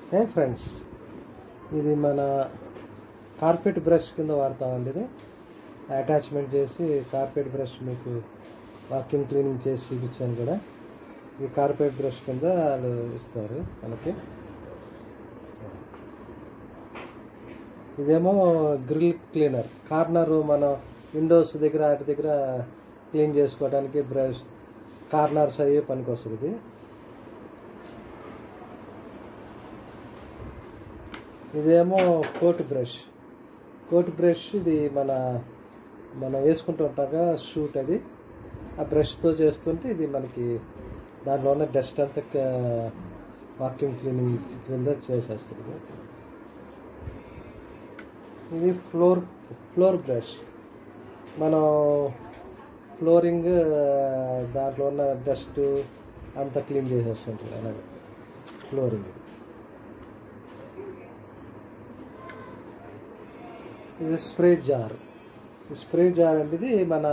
హే friends, ఇది మన carpet brush కింద వాడతామండి. ఇది అటాచ్మెంట్ చేసి కార్పెట్ బ్రష్ మీకు వాక్యూమ్ క్లీనింగ్ చేసి చూపించాను కూడా. ఈ కార్పెట్ బ్రష్ కింద వాళ్ళు ఇస్తారు మనకి. ఇదేమో గ్రిల్ క్లీనర్, కార్నర్ మన విండోస్ దగ్గర వాటి దగ్గర క్లీన్ చేసుకోవడానికి బ్రష్ కార్నర్స్ అయ్యే పనికి వస్తుంది ఇది. ఇదేమో కోట్ బ్రష్. ఇది మనం వేసుకుంటూ ఉంటాగా షూట్, అది ఆ బ్రష్తో చేస్తుంటే ఇది మనకి దాంట్లో ఉన్న డస్ట్ అంతా వాక్యూమ్ క్లీనింగ్ కింద చేసేస్తుంది. ఇది ఫ్లోర్ బ్రష్. మనం ఫ్లోరింగ్ దాంట్లో ఉన్న డస్ట్ అంతా క్లీన్ చేసేస్తుంటుంది అలాగే ఫ్లోరింగ్. ఇది స్ప్రే జార్ అనేది మన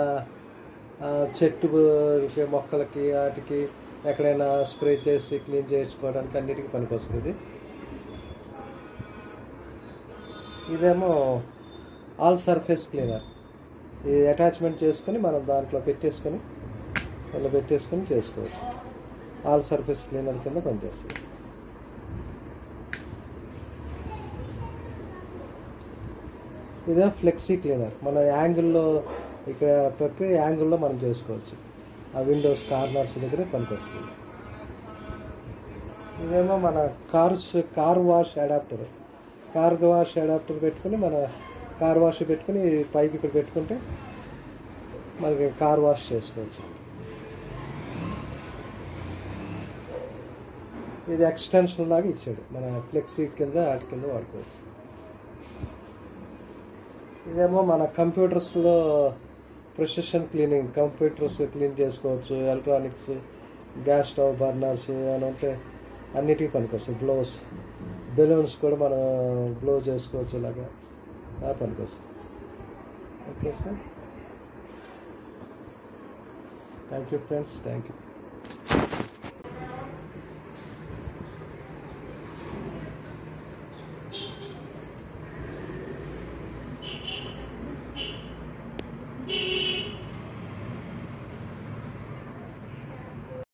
చెట్టు మొక్కలకి వాటికి ఎక్కడైనా స్ప్రే చేసి క్లీన్ చేసుకోవడానికి అన్నిటికీ పనికొస్తుంది. ఇదేమో ఆల్ సర్ఫేస్ క్లీనర్. ఇది అటాచ్మెంట్ చేసుకొని మనం దాంట్లో పెట్టేసుకొని చేసుకోవచ్చు. ఆల్ సర్ఫేస్ క్లీనర్ కింద పనిచేస్తుంది. ఇదే ఫ్లెక్సీ క్లీనర్. మన యాంగిల్లో ఇక్కడ పెట్టి యాంగిల్లో మనం చేసుకోవచ్చు. ఆ విండోస్ కార్నర్స్ దగ్గర పనికొస్తుంది. ఇదేమో మన కార్ వాష్ అడాప్టర్ పెట్టుకుని మన కార్ వాష్ పెట్టుకుని పైకి ఇక్కడ పెట్టుకుంటే మనకి కార్ వాష్ చేసుకోవచ్చు. ఇది ఎక్స్టెన్షన్ లాగా ఇచ్చాడు, మన ఫ్లెక్సీ కింద వాటి కింద వాడుకోవచ్చు. ఇదేమో మన కంప్యూటర్స్లో ప్రెసిషన్ క్లీనింగ్, కంప్యూటర్స్ క్లీన్ చేసుకోవచ్చు. ఎలక్ట్రానిక్స్, గ్యాస్ స్టవ్ బర్నర్స్ అని ఉంటే అన్నిటికీ పనికొస్తుంది. బెలూన్స్ కూడా మనం బ్లో చేసుకోవచ్చు, ఇలాగా పనికొస్తుంది. Okay sir, thank you friends, thank you.